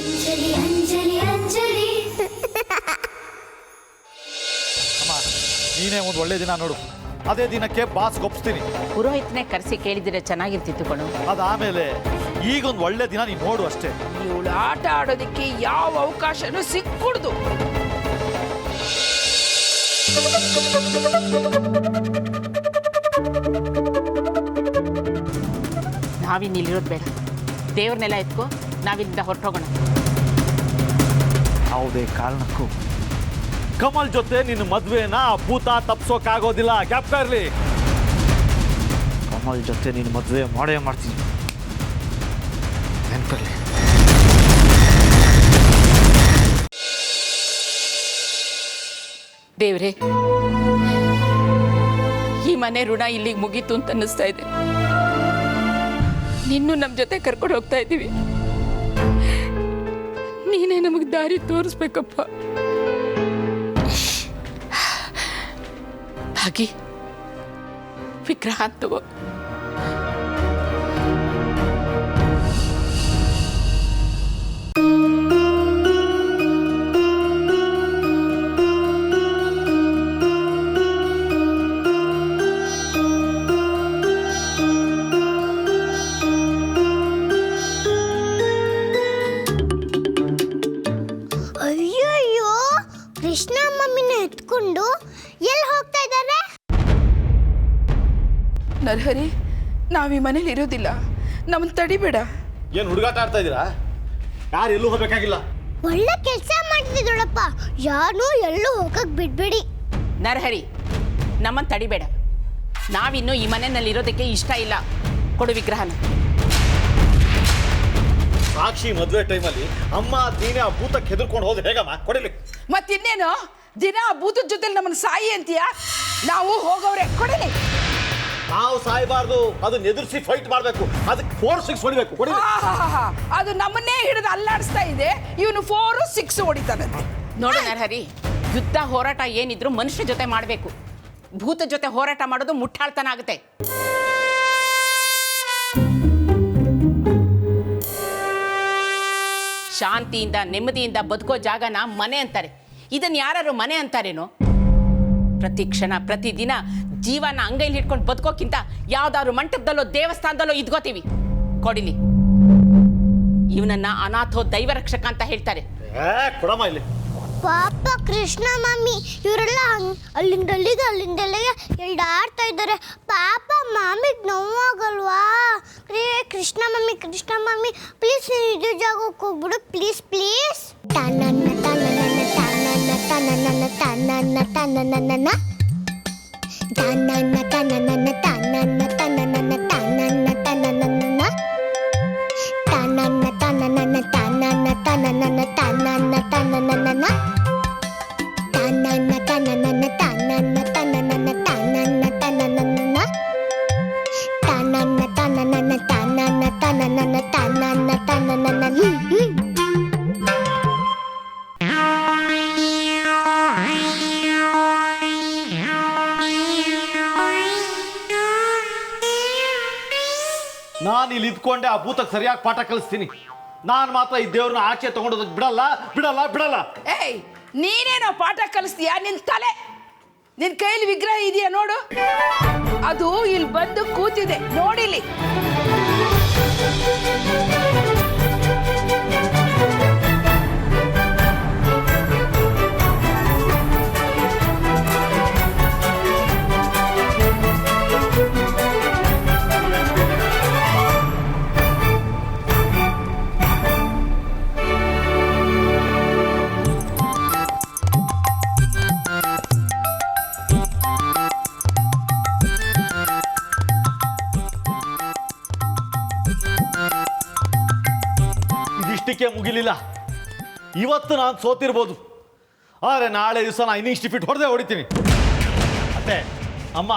ಅಂಜಲಿ ಅಂಜಲಿ ಅಂಜಲಿ. ಅಮ್ಮ ನೀನೇ ಒಂದು ಒಳ್ಳೆ ದಿನ ನೋಡು, ಅದೇ ದಿನಕ್ಕೆ ಬಾಸ್ ಒಪ್ಪಿಸ್ತೀನಿ. ಪುರೋಹಿತನೇ ಕರೆಸಿ ಕೇಳಿದ್ರೆ ಚೆನ್ನಾಗಿರ್ತಿತ್ತು ಕಣು. ಅದಾಮೇಲೆ ಈಗೊಂದು ಒಳ್ಳೆ ದಿನ ನೀನು ನೋಡು ಅಷ್ಟೇ. ಇವಳು ಆಟ ಆಡೋದಕ್ಕೆ ಯಾವ ಅವಕಾಶನೂ ಸಿಕ್ಕೂಡ್ದು. ನಾವಿನ್ನಿಲ್ಲಿರೋದು ಬೇಡ, ದೇವ್ರನ್ನೆಲ್ಲ ಎತ್ಕೋ, ನಾವಿಲ್ಲಿಂದ ಹೊರಟೋಗೋಣ. ಯಾವುದೇ ಕಾರಣಕ್ಕೂ ಕಮಲ್ ಜೊತೆ ನಿನ್ನ ಮದುವೆನ ಭೂತ ತಪ್ಸೋಕ್ಕಾಗೋದಿಲ್ಲ, ಜ್ಞಾಪಕ ಇರಲಿ. ಕಮಲ್ ಜೊತೆ ನಿನ್ನ ಮದುವೆ ಮಾಡೇ ಮಾಡ್ತೀನಿ, ನೆನಪಿರಲಿ. ದೇವ್ರೆ, ಈ ಮನೆ ಋಣ ಇಲ್ಲಿಗೆ ಮುಗೀತು ಅಂತ ಅನ್ನಿಸ್ತಾ ಇದೆ. ನಿನ್ನೂ ನಮ್ಮ ಜೊತೆ ಕರ್ಕೊಂಡು ಹೋಗ್ತಾ ಇದ್ದೀವಿ. ನೀನೇ ನಮಗೆ ದಾರಿ ತೋರಿಸ್ಬೇಕಪ್ಪ. ಭಾಗಿ, ವಿಗ್ರಹ ತಗೋ. ಅಯ್ಯಯ್ಯೋ, ಕೃಷ್ಣ ಮಮ್ಮಿನ ಎತ್ಕೊಂಡು ಎಲ್ಲಿ ಹೋಗ್ತಾ ಇದ್ದಾರೆ? ನರಹರಿ, ನಾವು ಈ ಮನೇಲಿ ಇರೋದಿಲ್ಲ, ನಮ್ಮನ್ನು ತಡಿಬೇಡ. ಏನು ಹುಡುಗಾಟ ಆಡ್ತಾ ಇದ್ದೀರಾ? ಯಾರು ಎಲ್ಲೂ ಹೋಗ್ಬೇಕಾಗಿಲ್ಲ. ಒಳ್ಳೆ ಕೆಲಸ ಮಾಡ್ತಿದ್ದಳಪ್ಪ, ಯಾರು ಎಲ್ಲೂ ಹೋಗಕ್ ಬಿಡ್ಬೇಡಿ. ನರಹರಿ, ನಮ್ಮನ್ನು ತಡಿಬೇಡ. ನಾವಿನ್ನೂ ಈ ಮನೆಯಲ್ಲಿ ಇರೋದಕ್ಕೆ ಇಷ್ಟ ಇಲ್ಲ. ಕೊಡು ವಿಗ್ರಹನ. ಸಾಕ್ಷಿ ಮದುವೆ ಟೈಮಲ್ಲಿ ಅಮ್ಮ ನೀನೇ ಆ ಭೂತಕ್ಕೆ ಹೆದರ್ಕೊಂಡು ಹೋದ್ರೆ ಹೇಗಮ್ಮ? ಕೊಡಿಲಿ. ಮತ್ತಿನ್ನೇನು ದಿನ ಆ ಭೂತದ ಜೊತೆ ನಮ್ಮನ್ನು ಸಾಯಿ ಅಂತೀಯ? ನಾವು ಹೋಗೋವ್ರೆ, ಕೊಡಲಿ. ನಾವು ಸಾಯಬಾರ್ದು, ಅದನ್ನ ಎದುರಿಸಿ ಫೈಟ್ ಮಾಡಬೇಕು, ಅದಕ್ಕೆ 4-6 ಹೊಡಿಬೇಕು. ಕೊಡಿಲಿ. ಅದು ನಮ್ಮನ್ನೇ ಹಿಡಿದು ಅಲ್ಲಾಡಿಸ್ತಾ ಇದೆ, ಇವನು 4-6 ಹೊಡಿತಾನೆ. ನೋಡು ನರಹರಿ, ಯುದ್ಧ ಹೋರಾಟ ಏನಿದ್ರು ಮನುಷ್ಯ ಜೊತೆ ಮಾಡಬೇಕು. ಭೂತ ಜೊತೆ ಹೋರಾಟ ಮಾಡೋದು ಮುಟ್ಟಾಳ್ತನ ಆಗುತ್ತೆ. ಶಾಂತಿಯಿಂದ ನೆಮ್ಮದಿಯಿಂದ ಬದುಕೋ ಜಾಗನ ಮನೆ ಅಂತಾರೆ. ಇದನ್ನ ಯಾರು ಮನೆ ಅಂತಾರೇನೋ? ಪ್ರತಿ ಕ್ಷಣ ಪ್ರತಿ ದಿನ ಜೀವನ ಅಂಗೈಲಿ ಹಿಡ್ಕೊಂಡು ಬದುಕೋಕ್ಕಿಂತ ಯಾವ್ದಾದ್ರು ಮಂಟಪದಲ್ಲೋ ದೇವಸ್ಥಾನದಲ್ಲೋ ಇದ್ಕೋತೀವಿ. ಕೊಡಿಲಿ. ಇವನನ್ನ ಅನಾಥೋ ದೈವ ರಕ್ಷಕ ಅಂತ ಹೇಳ್ತಾರೆ. ಕೊಡಮ್ಮ ಇಲ್ಲಿ. ಪಾಪ ಕೃಷ್ಣ ಮಮ್ಮಿ, ಇವರೆಲ್ಲ ಅಲ್ಲಿಂದ ಅಲ್ಲಿಗೆ ಎಲ್ಡಾಡ್ತಾ ಇದ್ದಾರೆ. ಪಾಪ ಮಾಮಿಗೆ ನೋವಾಗಲ್ವಾ? ಕೃಷ್ಣ ಮಮ್ಮಿ ಪ್ಲೀಸ್ ಇದು ಜಾಗಕ್ಕೆ ಹೋಗ್ಬಿಡು, ಪ್ಲೀಸ್ ಪ್ಲೀಸ್. ತನ್ನ ತನ್ನ ತನ್ನ ತನ್ನ ತನ್ನ ತನ್ನ ತನ್ನ ತನ್ನ ತನ್ನ ತನ್ನ ತನ್ನ ತನ್ನ ತನ್ನ ತನ್ನ ತನ್ನ ತನ್ನ ತನ್ನ ತನ್ನ ನಾನು ಇಲ್ಲಿ ಇದ್ಕೊಂಡೆ ಆ ಭೂತಕ್ಕೆ ಸರಿಯಾಗಿ ಪಾಠ ಕಲಿಸ್ತೀನಿ. ನಾನು ಮಾತ್ರ ಈ ದೇವ್ರನ್ನ ಆಚೆ ತಗೊಂಡೋದಕ್ಕೆ ಬಿಡಲ್ಲ ಬಿಡಲ್ಲ ಬಿಡಲ್ಲ. ಏಯ್, ನೀನೇನೋ ಪಾಠ ಕಲಿಸ್ತೀಯಾ? ನಿನ್ ತಲೆ, ನಿನ್ ಕೈಲಿ ವಿಗ್ರಹ ಇದೆಯಾ ನೋಡು. ಅದು ಇಲ್ಲಿ ಬಂದು ಕೂತಿದೆ, ನೋಡಿಲಿ. ಇದಿಷ್ಟಕ್ಕೆ ಮುಗಿಲಿಲ್ಲ. ಇವತ್ತು ನಾನು ಸೋತಿರ್ಬೋದು, ಆದರೆ ನಾಳೆ ದಿವಸ ನಾನು ಇನ್ನಿಷ್ಟು ಫಿಟ್ ಹೊಡಿತೀನಿ. ಮತ್ತೆ ಅಮ್ಮ,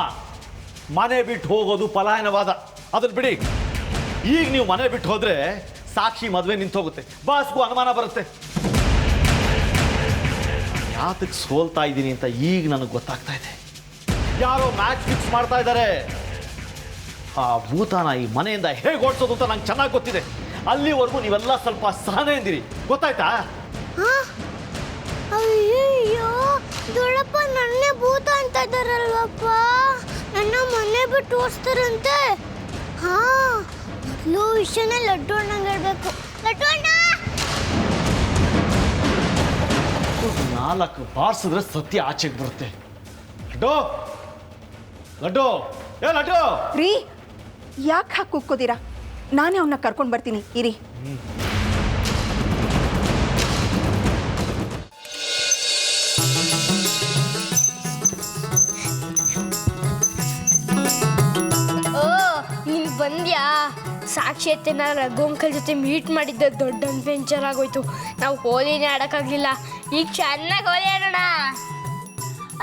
ಮನೆ ಬಿಟ್ಟು ಹೋಗೋದು ಪಲಾಯನವಾದ, ಅದನ್ನು ಬಿಡಿ. ಈಗ ನೀವು ಮನೆ ಬಿಟ್ಟು ಹೋದರೆ ಸಾಕ್ಷಿ ಮದುವೆ ನಿಂತು ಹೋಗುತ್ತೆ, ಬಾಸ್ಗೂ ಅನುಮಾನ ಬರುತ್ತೆ. ಯಾತಕ್ಕೆ ಸೋಲ್ತಾ ಇದ್ದೀನಿ ಅಂತ ಈಗ ನನಗೆ ಗೊತ್ತಾಗ್ತಾ ಇದೆ. ಯಾರೋ ಮ್ಯಾಚ್ ಫಿಕ್ಸ್ ಮಾಡ್ತಾ ಇದ್ದಾರೆ. ಆ ಭೂತಾನ ಈ ಮನೆಯಿಂದ ಹೇಗೆ ಓಡಿಸೋದು ಅಂತ ನಂಗೆ ಚೆನ್ನಾಗಿ ಗೊತ್ತಿದೆ. ಅಲ್ಲಿವರೆಗೂ ನೀವೆಲ್ಲ ಸ್ವಲ್ಪ ಸಹನೆ ಎಂದಿರಿ, ಗೊತ್ತಾಯ್ತಾ? ಹಾ? ಅಯ್ಯಯ್ಯೋ, ದೊಡ್ಡಪ್ಪ ನನ್ನೇ ಭೂತ ಅಂತ ಇದ್ದಾರಲ್ವಪ್ಪ. ನನ್ನ ಮನೆ ಬಿಟ್ಟು ಓಡಿಸ್ತಾರಂತೆ. ಹಾ, ಮೊದಲು ವಿಷಯನ ಲಡ್ಡು ಅಣ್ಣಂಗೆ ಹೇಳ್ಬೇಕು. ಲಡ್ಡು ಅಣ್ಣ! 4 ಬಾರಿಸಿದ್ರೆ ಸತ್ಯ ಆಚೆಗೆ ಬರುತ್ತೆ. ಲಡ್ಡು, ಲಡ್ಡು, ಏ ಲಡ್ಡು! ರೀ, ಯಾಕೆ ಹಾಕಿ ಕೂಗ್ಕೋತೀರಾ? ನಾನೇ ಅವನ್ನ ಕರ್ಕೊಂಡು ಬರ್ತೀನಿ ಇರಿ. ಓ, ನೀನು ಬಂದ್ಯಾ? ಸಾಕ್ಷಿಯತ್ತೆನ ರಘು ಅಂಕಲ್ ಜೊತೆ ಮೀಟ್ ಮಾಡಿದ್ದೆ ದೊಡ್ಡ ಅಡ್ವೆಂಚರ್ ಆಗೋಯ್ತು. ನಾವು ಹೋಲಿನೇ ಆಡೋಕ್ಕಾಗಲಿಲ್ಲ. ಈಗ ಚೆನ್ನಾಗಿ ಹೋಲಿ ಆಡೋಣ.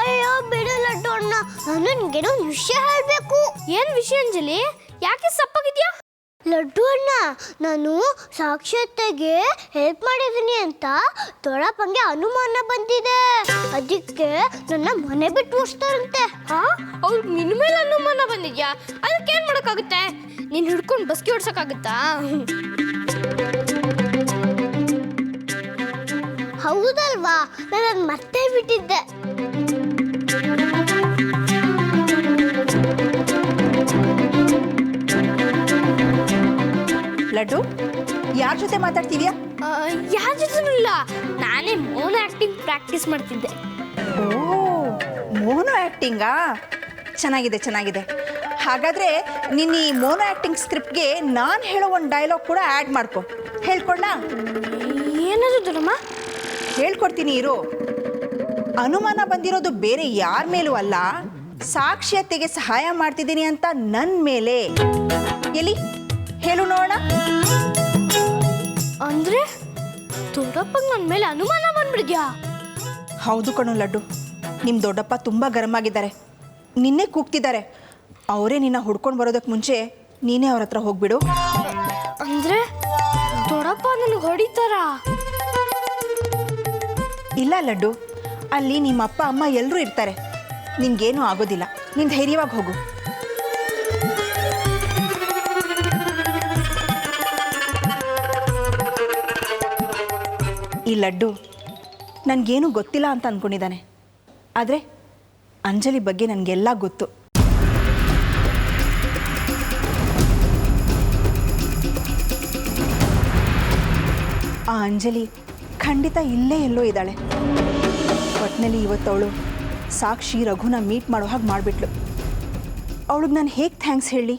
ಅಯ್ಯೋ ಬಿಡು ಲಡ್ಡು ಅಣ್ಣ, ನಾನು ನಿನಗೇನೋ ವಿಷಯ ಹೇಳಬೇಕು. ಏನು ವಿಷಯ ಅಂಜಲಿ? ಯಾಕೆ ಸಪ್ಪಾಗಿದ್ಯಾ? ಲಡ್ಡು ಅಣ್ಣ, ನಾನು ಸಾಕ್ಷಿಯತ್ತೆಗೆ ಹೆಲ್ಪ್ ಮಾಡಿದ್ದೀನಿ ಅಂತ ದೊಡ್ಡಪ್ಪಂಗೆ ಅನುಮಾನ ಬಂದಿದೆ. ಅದಕ್ಕೆ ನನ್ನ ಮನೆ ಬಿಟ್ಟು ಓಡಿಸ್ತಾರಂತೆ. ಹಾ, ಅವ್ರು ನಿನ್ನ ಮೇಲೆ ಅನುಮಾನ ಬಂದಿದ್ಯಾ? ಅದಕ್ಕೆ ಏನು ಮಾಡೋಕ್ಕಾಗುತ್ತೆ? ನೀನು ಹಿಡ್ಕೊಂಡು ಬಸ್ಗೆ ಓಡ್ಸೋಕ್ಕಾಗುತ್ತಾ? ಹೌದಲ್ವಾ, ನಾನು ಮತ್ತೆ ಬಿಟ್ಟಿದ್ದೆ. ಲಡ್ಡು, ಯಾರ ಜೊತೆ ಮಾತಾಡ್ತಿದ್ಯಾ? ಯಾರ ಜೊತೆನೂ ಇಲ್ಲ, ನಾನೇ ಮೌನ ಆಕ್ಟಿಂಗ್ ಪ್ರಾಕ್ಟೀಸ್ ಮಾಡ್ತಿದ್ದೆ. ಓ, ಮೋನೋ ಆ್ಯಕ್ಟಿಂಗಾ? ಚೆನ್ನಾಗಿದೆ ಚೆನ್ನಾಗಿದೆ. ಹಾಗಾದರೆ ನಿನ್ನ ಈ ಮೋನೋ ಆ್ಯಕ್ಟಿಂಗ್ ಸ್ಕ್ರಿಪ್ಟ್ಗೆ ನಾನು ಹೇಳೋ ಒಂದು ಡೈಲಾಗ್ ಕೂಡ ಆ್ಯಡ್ ಮಾಡ್ಕೊ. ಹೇಳ್ಕೊಳ್ಳ? ಏನದು ದೊಡ್ಡಮ್ಮ? ಹೇಳ್ಕೊಡ್ತೀನಿ ಇರು. ಅನುಮಾನ ಬಂದಿರೋದು ಬೇರೆ ಯಾರ ಮೇಲೂ ಅಲ್ಲ, ಸಾಕ್ಷಿಯತೆಗೆ ಸಹಾಯ ಮಾಡ್ತಿದ್ದೀನಿ ಅಂತ ನನ್ನ ಮೇಲೆ. ಎಲ್ಲಿ ಹೇಳು ನೋಡೋಣ. ಅಂದ್ರೆ ದೊಡ್ಡಪ್ಪಂಗೆ ನನ್ನ ಮೇಲೆ ಅನುಮಾನ ಬಂದ್ಬಿಡ್ದ್ಯಾ? ಹೌದು ಕಣು ಲಡ್ಡು, ನಿಮ್ಮ ದೊಡ್ಡಪ್ಪ ತುಂಬ ಗರಂ ಆಗಿದ್ದಾರೆ. ನಿನ್ನೆ ಕೂಗ್ತಿದ್ದಾರೆ. ಅವರೇ ನಿನ್ನ ಹುಡ್ಕೊಂಡು ಬರೋದಕ್ಕೆ ಮುಂಚೆ ನೀನೇ ಅವ್ರ ಹತ್ರ ಹೋಗ್ಬಿಡು. ಅಂದ್ರೆ ದೊಡ್ಡಪ್ಪ ನನಗೆ ಹೊಡಿತಾರಾ? ಇಲ್ಲ ಲಡ್ಡು, ಅಲ್ಲಿ ನಿಮ್ಮ ಅಪ್ಪ ಅಮ್ಮ ಎಲ್ಲರೂ ಇರ್ತಾರೆ. ನಿನ್ಗೇನೂ ಆಗೋದಿಲ್ಲ, ನೀನು ಧೈರ್ಯವಾಗಿ ಹೋಗು. ಈ ಲಡ್ಡು ನನಗೇನು ಗೊತ್ತಿಲ್ಲ ಅಂತ ಅಂದ್ಕೊಂಡಿದ್ದಾನೆ. ಆದರೆ ಅಂಜಲಿ ಬಗ್ಗೆ ನನಗೆಲ್ಲ ಗೊತ್ತು. ಆ ಅಂಜಲಿ ಖಂಡಿತ ಇಲ್ಲೇ ಎಲ್ಲೋ ಇದ್ದಾಳೆ. ಒಟ್ಟಿನಲ್ಲಿ ಇವತ್ತವಳು ಸಾಕ್ಷಿ ರಘುನ ಮೀಟ್ ಮಾಡೋ ಹಾಗೆ ಮಾಡಿಬಿಟ್ಲು. ಅವಳಿಗೆ ನಾನು ಹೇಗೆ ಥ್ಯಾಂಕ್ಸ್ ಹೇಳಿ?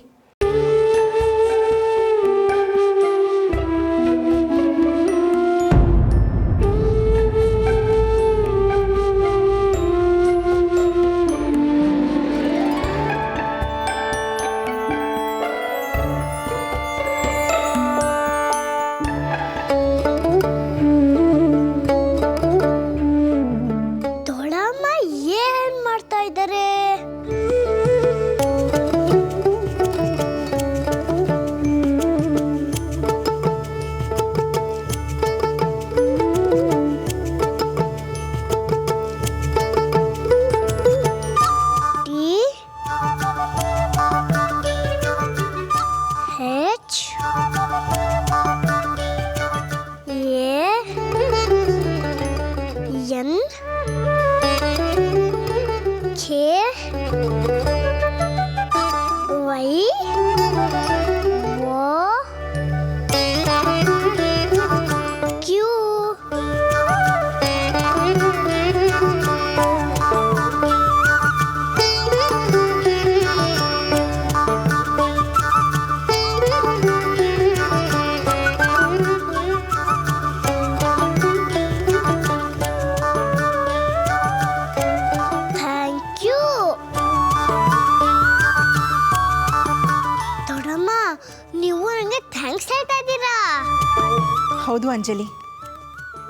ಹೌದು ಅಂಜಲಿ,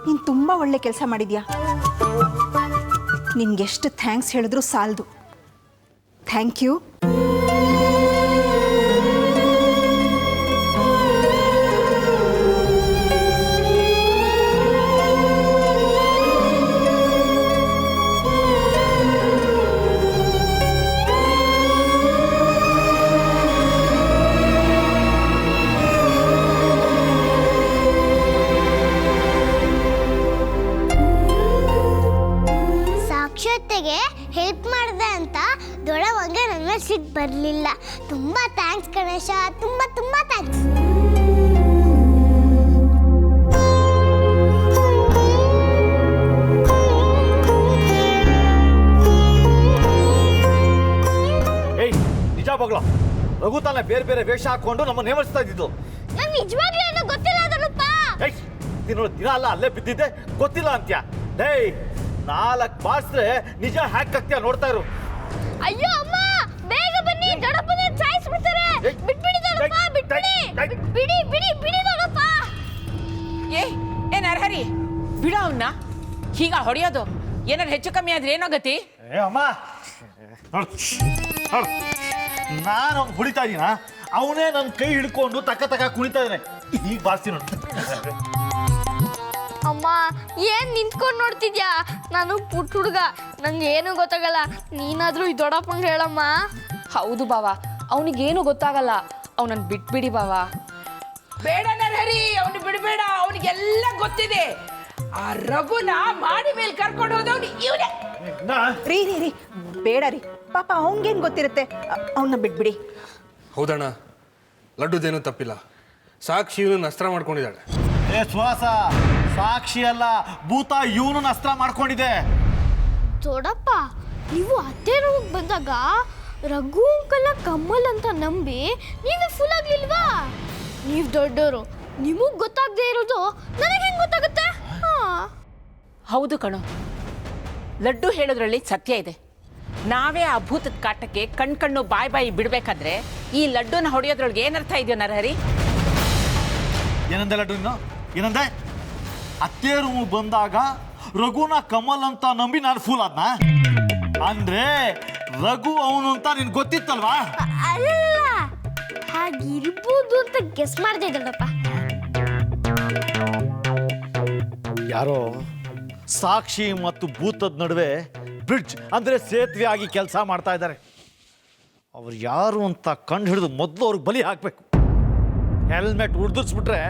ನೀನು ತುಂಬ ಒಳ್ಳೆ ಕೆಲಸ ಮಾಡಿದ್ಯಾ. ನಿನ್ಗೆಷ್ಟು ಥ್ಯಾಂಕ್ಸ್ ಹೇಳಿದ್ರು ಸಾಲದು. Thank you. ಮೇಲೆ ಸಿಟ್ಟು ಬರಲಿಲ್ಲ. ತುಂಬ ಥ್ಯಾಂಕ್ಸ್ ಗಣೇಶ, ತುಂಬ ತುಂಬ ಥ್ಯಾಂಕ್ಸ್. ಏಯ್ ನಿಜ ಬಗ್ಲ, ರಘು ತಾನೇ ಬೇರೆ ಬೇರೆ ವೇಷ ಹಾಕೊಂಡು ನಮ್ಮ ನೇಮಿಸ್ತಾ ಇದ್ದಿದ್ದು. ನಂಗೆ ನಿಜವಾಗ್ಲೂ ಏನೋ ಗೊತ್ತಿಲ್ಲ ದೊಡ್ಡಪ್ಪ. ಏಯ್ ನೀನು ದಿನ ಅಲ್ಲ ಅಲ್ಲೇ ಬಿದ್ದಿದ್ದೆ, ಗೊತ್ತಿಲ್ಲ ಅಂತ್ಯ. ಏಯ್ 4 ಬಾರ್ಸ್ರೆ ನಿಜ ಹ್ಯಾಕ್ ಆಗ್ತೀಯ, ನೋಡ್ತಾ ಇರು. ಅಯ್ಯೋ ಅಮ್ಮ, ಬೇಗ ಬನ್ನಿ, ದೊಡ್ಡಪ್ಪನ ಸಾಯಿಸ್ಬಿಡ್ತಾರೆ. ಬಿಟ್ಬಿಡಿ ದೊಡ್ಡಪ್ಪ, ಬಿಟ್ಬಿಡಿ, ಬಿಡಿ ಬಿಡಿ ಬಿಡಿ ದೊಡ್ಡಪ್ಪ. ಏ ನರಹರಿ, ಬಿಡ ಅವನ್ನ. ಹೀಗ ಹೊಡೆಯೋದು ಏನಾರು ಹೆಚ್ಚು ಕಮ್ಮಿ ಆದ್ರೆ ಏನೋ ಗತಿ? ಏ ಅಮ್ಮ, ನೋಡು ನೋಡು, ನಾನು ಅವ್ನು ಹೊಡಿತಾ ಇದ್ದೀನ, ಅವನೇ ನನ್ನ ಕೈ ಹಿಡ್ಕೊಂಡು ತಕ್ಕ ಕುಣಿತಾ ಇದ್ದಾನೆ. ಈಗ ಬಾರ್ಸಿ ನೋಡು. ಅಮ್ಮ ಏನ್ ನಿಂತ್ಕೊಂಡು ನೋಡ್ತಿದ್ಯಾ? ನಾನು ಪುಟ್ಟ ಹುಡುಗ, ನಂಗೆ ಏನು ಗೊತ್ತಾಗಲ್ಲ. ನೀನಾದ್ರೂ ಈ ದೊಡ್ಡಪ್ಪಂಗೆ ಹೇಳಮ್ಮ. ಹೌದು ಬಾವ, ಅವನಿಗೇನು ಗೊತ್ತಾಗಲ್ಲ. ಅವನನ್ನು ಬಿಟ್ಬಿಡಿ ಬಾವ. ಬೇಡ ನರಹರಿ, ಅವನು ಬಿಡಬೇಡ. ಅವನಿಗೆಲ್ಲ ಗೊತ್ತಿದೆ. ಆ ರಘುನ ಮಾಡಿ ಮೇಲೆ ಕರ್ಕೊಂಡು ಹೋದವನು ಇವನೇ. ರೀ ರೀ ರೀ ಬೇಡ ರೀ, ಪಾಪ ಅವನಿಗೇನು ಗೊತ್ತಿರುತ್ತೆ, ಅವನ್ನ ಬಿಟ್ಬಿಡಿ. ಹೌದಣ್ಣ, ಲಡ್ಡುದೇನು ತಪ್ಪಿಲ್ಲ. ಸಾಕ್ಷಿ ಇವನು ಅಸ್ತ್ರ ಮಾಡ್ಕೊಂಡಿದ್ದಾಳೆ. ಏ ಶ್ವಾಸ, ಸಾಕ್ಷಿ ಅಲ್ಲ, ಭೂತ ಇವನು ಅಸ್ತ್ರ ಮಾಡ್ಕೊಂಡಿದೆ. ದೊಡ್ಡಪ್ಪ, ನೀವು ಅತ್ತೆ ರೂಮಿಗೆ ಬಂದಾಗ ರಘು ಅಂಕಲ್ನ ಕಮ್ಮಲ್ ಅಂತ ನಂಬಿ ನೀವೇ ಫುಲ್ ಆಗ್ಲಿಲ್ವಾ? ನೀವು ದೊಡ್ಡವರು, ನಿಮಗೆ ಗೊತ್ತಾಗದೆ ಇರೋದು ನನಗೆ ಹೆಂಗೆ ಗೊತ್ತಾಗುತ್ತೆ? ಹೌದು ಕಣೋ, ಲಡ್ಡು ಹೇಳೋದ್ರಲ್ಲಿ ಸತ್ಯ ಇದೆ. ನಾವೇ ಆ ಭೂತದ ಕಾಟಕ್ಕೆ ಕಣ್ಣು ಬಾಯಿ ಬಿಡಬೇಕಾದ್ರೆ ಈ ಲಡ್ಡುನ ಹೊಡೆಯೋದ್ರೊಳಗೆ ಏನರ್ಥ ಇದೆಯೋ ನರಹರಿ? ಏನಂದೆ ಲಡ್ಡು, ಇನ್ನು ಏನಂದೆ? ಅತ್ತೆ ರೂಮ್ ಬಂದಾಗ ರಘುನ ಕಮಲ್ ಅಂತ ನಂಬಿ ನಾನು ಫೂಲ್ ಆದ್ನ ಅಂದ್ರೆ ರಘು ಅವನು ಅಂತ ನಿನ್ ಗೊತ್ತಿತ್ತಲ್ವಾ? ಅಲ್ಲ, ಹಾಗಿರ್ಬೋದು ಅಂತ ಗೆಸ್ ಮಾಡಿದೆ ದೊಡ್ಡಪ್ಪ. ಯಾರೋ ಸಾಕ್ಷಿ ಮತ್ತು ಭೂತದ ನಡುವೆ ಬ್ರಿಡ್ಜ್ ಅಂದ್ರೆ ಸೇತುವೆ ಆಗಿ ಕೆಲಸ ಮಾಡ್ತಾ ಇದ್ದಾರೆ. ಅವ್ರು ಯಾರು ಅಂತ ಕಂಡು ಹಿಡಿದು ಮೊದಲು ಅವ್ರಿಗೆ ಬಲಿ ಹಾಕಬೇಕು. ಹೆಲ್ಮೆಟ್ ಉಡ್ದಿಸ್ಬಿಟ್ರೆ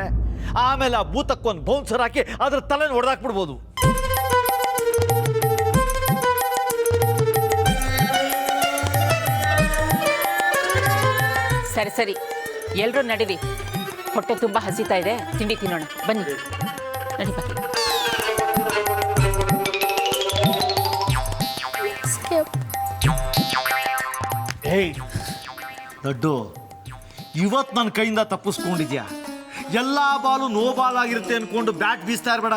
ಆಮೇಲೆ ಆ ಭೂತಕ್ಕೊಂದು ಬೌನ್ಸರ್ ಹಾಕಿ ಅದ್ರ ತಲೆನ ಹೊಡೆದಾಕ್ಬಿಡ್ಬೋದು. ಸರಿ ಎಲ್ಲರೂ ನಡೀರಿ, ಹೊಟ್ಟೆ ತುಂಬ ಹಸಿತಾ ಇದೆ, ತಿಂಡಿ ತಿನ್ನೋಣ ಬನ್ನಿ. ನಡಿ ಬಾ. ಏಯ್ ದೊಡ್ಡು, ಇವತ್ತು ನನ್ನ ಕೈಯಿಂದ ತಪ್ಪಿಸ್ಕೊಂಡಿದ್ಯಾ. ಎಲ್ಲ ಬಾಲು ನೋ ಬಾಲ್ ಆಗಿರುತ್ತೆ ಅನ್ಕೊಂಡು ಬ್ಯಾಟ್ ಬೀಸ್ತಾ ಇರಬೇಡ.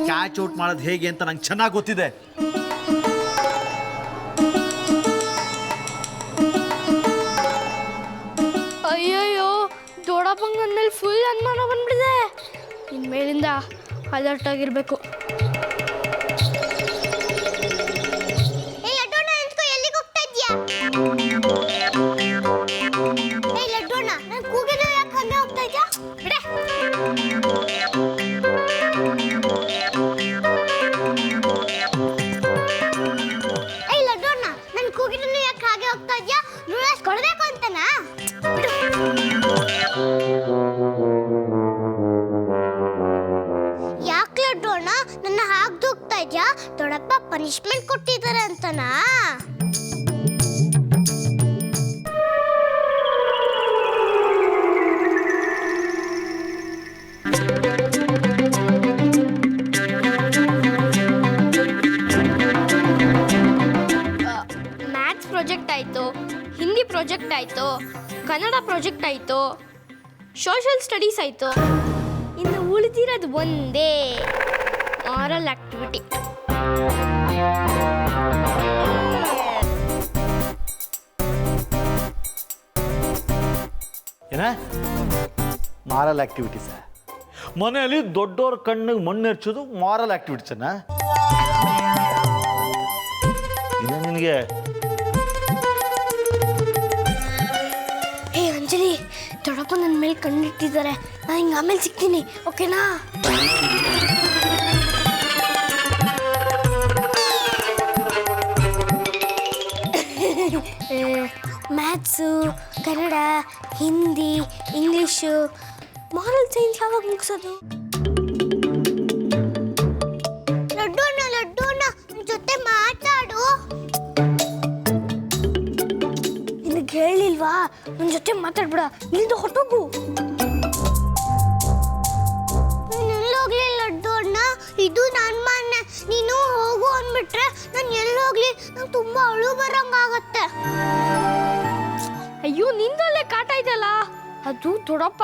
ಕ್ಯಾಚ್ ಔಟ್ ಮಾಡೋದು ಹೇಗೆ ಅಂತ ನಂಗೆ ಚೆನ್ನಾಗಿ ಗೊತ್ತಿದೆ. ಅಯ್ಯಯ್ಯೋ, ದೊಡ್ಡಪ್ಪಂಗೆ ನನ್ನ ಮೇಲೆ ಫುಲ್ ಅನುಮಾನ ಬಂದ್ಬಿಡಿದೆ. ಇನ್ಮೇಲಿಂದ ಅಲರ್ಟ್ ಆಗಿರ್ಬೇಕು. ಎಲ್ಲಿಗೆ ಹೋಗ್ತಾ ಇದ್ಯಾ? ಲಡ್ಡೋಣ, ನಾನು ಕೂಗಿದ್ರೆ ಯಾಕೆ ಹಂಗೆ ಹೋಗ್ತಾ ಇದ್ಯಾ? ಬಿಡೆ. ಲಡ್ಡೋಣ, ನಾನು ಕೂಗಿದ್ರೆ ಯಾಕೆ ಹಾಗೆ ಹೋಗ್ತಾ ಇದ್ಯಾ? ರೂಲ್ಸ್ ಕೊಡಬೇಕು ಅಂತನಾ? ಯಾಕೆ ಲಡ್ಡೋಣ ನನ್ನ ಹಾಕ್ದು ಹೋಗ್ತಾ ಇದ್ಯಾ? ದೊಡ್ಡಪ್ಪ ಪನಿಷ್ಮೆಂಟ್ ಕೊಟ್ಟಿದ್ದಾರೆ ಅಂತನಾ? ಮ್ಯಾಥ್ಸ್ ಪ್ರಾಜೆಕ್ಟ್ ಆಯಿತು, ಹಿಂದಿ ಪ್ರಾಜೆಕ್ಟ್ ಆಯಿತು, ಕನ್ನಡ ಪ್ರಾಜೆಕ್ಟ್ ಆಯಿತು, ಸೋಷಿಯಲ್ ಸ್ಟಡೀಸ್ ಆಯಿತು. ಇನ್ನು ಉಳಿದಿರೋದು ಒಂದೇ ಮಾರಲ್ ಆಕ್ಟಿವಿಟಿ. ಏನ ಮಾರಲ್ ಆಕ್ಟಿವಿಟೀಸ? ಮನೆಯಲ್ಲಿ ದೊಡ್ಡವ್ರ ಕಣ್ಣಿಗೆ ಮಣ್ಣು ಎರ್ಚೋದು ಮಾರಲ್ ಆಕ್ಟಿವಿಟೀಸನ್ನ? ನಿನಗೆ ಹೇ ಅಂಜಲಿ, ದೊಡ್ಡಪ್ಪ ನನ್ನ ಮೇಲೆ ಕಣ್ಣಿಟ್ಟಿದ್ದಾರೆ. ನಾನು ಹಿಂಗೆ ಆಮೇಲೆ ಸಿಗ್ತೀನಿ, ಓಕೆನಾ? Maths, Kannada, Hindi, English, moral science ಯಾವಾಗ ಮುಗಿಸೋದು? ಲಡ್ಡೋಣ, ಲಡ್ಡೋಣ, ನಿನ್ ಜೊತೆ ಮಾತಾಡು. ಜೊತೆ ಮಾತಾಡ್ಬಿಡ, ಇಲ್ಲಿಂದ ಹೊಟ್ಟೋಗು. ಎಲ್ಲೋಗ್ಲಿ ಲಡ್ಡು ಅಣ್ಣ, ಇದು ನನ್ನ ಮನೆ. ನೀನು ಹೋಗು ಅಂದ್ಬಿಟ್ರೆ ನಾನು ಎಲ್ಲೋಗ್ಲಿ, ನಂಗೆ ತುಂಬಾ ಅಳು ಬರಂಗಾಗತ್ತೆ. ಅಯ್ಯೋ ನಿಂದಲ್ಲೇ ಕಾಟ ಇದೆಯಲ್ಲ, ಅದು ದೊಡ್ಡಪ್ಪ.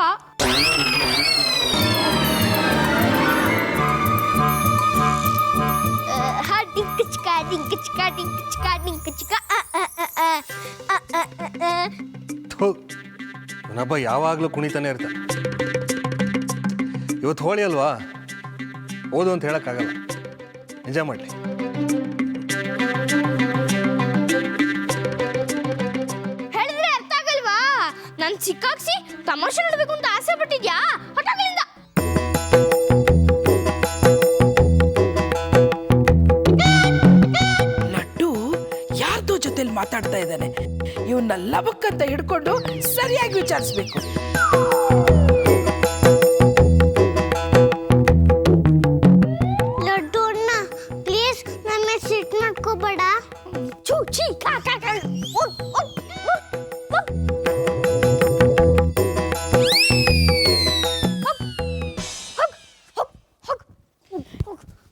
ಡಿಂಕ್ ಚಿಕ್ಕ ಡಿಂಕ್ ಚಿಕ್ಕ ಡಿಂಕ್ ಚಿಕ್ಕ ಡಿಂಕ್ ಚಿಕ್ಕ. ನನ್ನಬ್ಬ ಯಾವಾಗಲೂ ಕುಣಿತಾನೆ ಇರ್ತಾನೆ. ಇವತ್ತು ಹೋಳಿ ಅಲ್ವಾ, ಓದು ಅಂತ ಹೇಳಕ್ಕಾಗಲ್ಲ, ನಿಜ ಮಾಡಲಿ. ಹೇಳಿದ್ರೆ ಅರ್ಥ ಆಗಲ್ವಾ? ನಾನು ಸಿಕ್ಕಾಕ್ಸಿ ತಮಾಷೆ ನೋಡ್ಬೇಕು ಅಂತ ಆಸೆ ಪಟ್ಟಿದ್ಯಾ? ಹೊಟ್ಟೋಗಿಂದ. ಲಡ್ಡು ಯಾರ್ದೋ ಜೊತೆಲಿ ಮಾತಾಡ್ತಾ ಇದ್ದಾನೆ. ಇವನ್ನೆಲ್ಲ ಬಕ್ಕಂತ ಹಿಡ್ಕೊಂಡು ಸರಿಯಾಗಿ ವಿಚಾರಿಸ್ಬೇಕು. ಲಡ್ಡು ಅಣ್ಣ ಪ್ಲೀಸ್ ನನ್ನ ಮೇಲೆ ಸಿಟ್ಟು ಮಾಡ್ಕೋಬೇಡ. ಚೂ ಚೀ ಕಾ ಕಾ ಕಾ. ಓಡ್ ಓಡ್ ಓಡ್.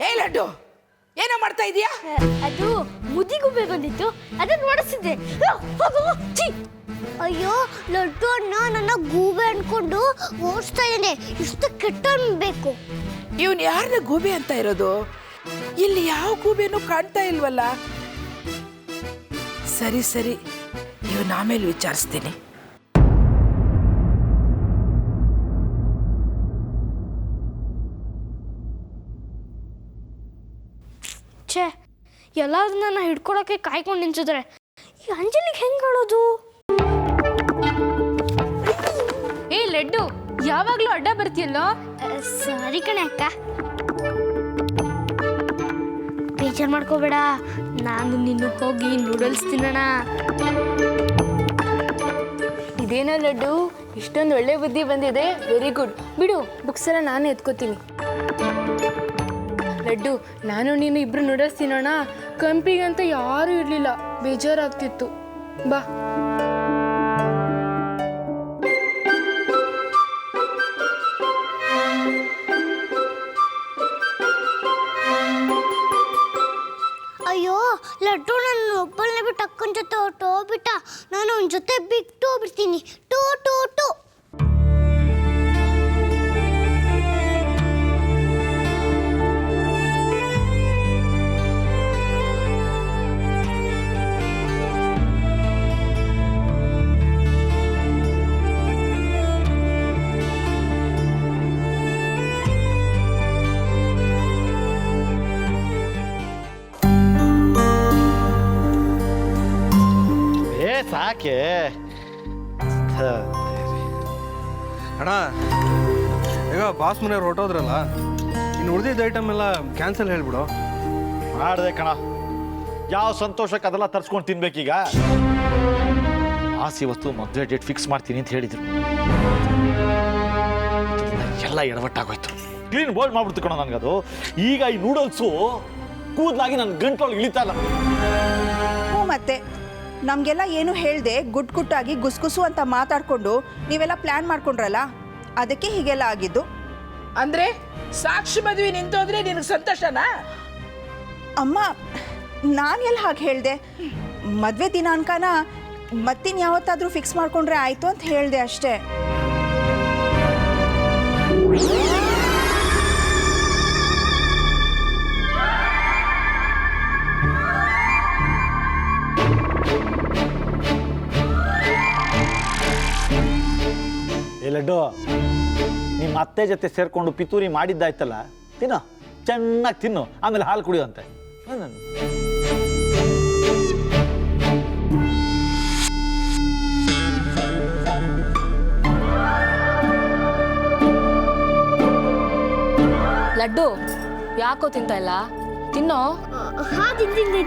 ಏ ಲಡ್ಡು, ಏನೋ ಮಾಡ್ತಾ ಇದೀಯಾ? ಅದು ಮುದಿಗುಬ್ಬೆ ಬಂದಿತ್ತು, ಅದನ್ನ ಓಡಿಸಿದ್ದೆ. ಚೀ. ಅಯ್ಯೋ ಲಡ್ಡು ಅಣ್ಣ ನನ್ನ ಗೂಬೆ ಅನ್ಕೊಂಡು ಓಡಿಸ್ತಾ ಇದ್ದಾನೆ. ಇಷ್ಟು ಕೆಟ್ಟ ಅನ್ಬೇಕು. ಇವನ್ ಯಾರನ್ನ ಗೂಬೆ ಅಂತ ಇರೋದು? ಇಲ್ಲಿ ಯಾವ ಗೂಬೆನೂ ಕಾಣ್ತಾ ಇಲ್ವಲ್ಲ. ಸರಿ ಸರಿ, ಇವನ್ ಆಮೇಲೆ ವಿಚಾರಿಸ್ತೀನಿ. ಛೇ, ಎಲ್ಲಾದ್ರೂ ನನ್ನ ಹಿಡ್ಕೊಳಕ್ಕೆ ಕಾಯ್ಕೊಂಡು ನಿಂತಿದ್ರೆ ಈ ಅಂಜಲಿಗೆ ಹೆಂಗ್ ಆಡೋದು? ಏ ಲಡ್ಡು, ಯಾವಾಗ್ಲೂ ಅಡ್ಡ ಬರ್ತೀಯಲ್ಲೋ. ಸಾರಿ ಕಣೆ ಅಕ್ಕ, ಬೇಜಾರು ಮಾಡ್ಕೋಬೇಡ. ನಾನು ನಿನ್ನ ಹೋಗಿ ನೂಡಲ್ಸ್ ತಿನ್ನೋಣ. ಇದೇನೋ ಲಡ್ಡು, ಇಷ್ಟೊಂದು ಒಳ್ಳೆ ಬುದ್ಧಿ ಬಂದಿದೆ. Very good. ಬಿಡು, ಬುಕ್ಸ್ ಎಲ್ಲ ನಾನು ಎತ್ಕೋತೀನಿ. ಲಡ್ಡು, ನಾನು ನೀನು ಇಬ್ರು ನೂಡಲ್ಸ್ ತಿನ್ನೋಣ. ಕಂಪಿಗಂತ ಯಾರೂ ಇರಲಿಲ್ಲ, ಬೇಜಾರಾಗ್ತಿತ್ತು. ಬಾ. ಅಯ್ಯೋ ಲಡ್ಡು ನನ್ನ ಒಬ್ಬಳನ್ನೇ ಬಿಟ್ಟು ಅಕ್ಕನ ಜೊತೆ ಹೊಟ್ಟೋಗ್ಬಿಟ್ಟ. ನಾನು ಅವನ ಜೊತೆ ಬಿಟ್ಟು ಹೋಗ್ಬಿಡ್ತೀನಿ. Two two two. ಸಾಕೆ ಅಣ್ಣ, ಈಗ ಬಾಸ್ ಮನೆಯವ್ರು ಹೊರಟೋದ್ರಲ್ಲ, ಇನ್ನು ಉಳಿದಿದ್ದ ಐಟಮ್ ಎಲ್ಲ ಕ್ಯಾನ್ಸಲ್ ಹೇಳ್ಬಿಡು. ಮಾಡಿದೆ ಕಣ, ಯಾವ ಸಂತೋಷಕ್ಕೆ ಅದೆಲ್ಲ ತರ್ಸ್ಕೊಂಡು ತಿನ್ಬೇಕೀಗ. ಆಸಿ ಇವತ್ತು ಮದುವೆ ಡೇಟ್ ಫಿಕ್ಸ್ ಮಾಡ್ತೀನಿ ಅಂತ ಹೇಳಿದ್ರು. ಎಲ್ಲ ಎಡವಟ್ಟಾಗೋಯ್ತು. ಕ್ಲೀನ್ ಬೋಲ್ಡ್ ಮಾಡ್ಬಿಡ್ತು ಕಣ ನನಗದು. ಈಗ ಈ ನೂಡಲ್ಸು ಕೂದಲಾಗಿ ನನ್ನ ಗಂಟೊಳಗೆ ಇಳಿತಾ ಇಲ್ಲ. ಹ್ಞೂ, ಮತ್ತೆ ನಮಗೆಲ್ಲ ಏನು ಹೇಳ್ದೆ ಗುಟ್ಟಾಗಿ ಗುಸ್ಗುಸು ಅಂತ ಮಾತಾಡಿಕೊಂಡು ನೀವೆಲ್ಲ ಪ್ಲ್ಯಾನ್ ಮಾಡ್ಕೊಂಡ್ರಲ್ಲ, ಅದಕ್ಕೆ ಹೀಗೆಲ್ಲ ಆಗಿದ್ದು. ಅಂದ್ರೆ ಸಾಕ್ಷಿ ಮದುವೆ ನಿಂತೋದ್ರೆ ನಿನಗೆ ಸಂತೋಷನಾ? ಅಮ್ಮ, ನಾನು ಎಲ್ಲ ಹಾಗೆ ಹೇಳಿದೆ. ಮದುವೆ ದಿನಾಂಕನ ಮತ್ತಿನ್ ಯಾವತ್ತಾದರೂ ಫಿಕ್ಸ್ ಮಾಡ್ಕೊಂಡ್ರೆ ಆಯಿತು ಅಂತ ಹೇಳಿದೆ ಅಷ್ಟೇ. ಲಡ್ಡು, ನಿಮ್ಮ ಅತ್ತೆ ಜೊತೆ ಸೇರ್ಕೊಂಡು ಪಿತೂರಿ ಮಾಡಿದ್ದಾಯ್ತಲ್ಲ, ತಿನ್ನು, ಚೆನ್ನಾಗಿ ತಿನ್ನು, ಆಮೇಲೆ ಹಾಲು ಕುಡಿಯುವಂತೆ. ಲಡ್ಡು, ಯಾಕೋ ತಿಂತ ಇಲ್ಲ? ತಿನ್ನೋ. ಹಾ, ತಿಂತೀನಿ.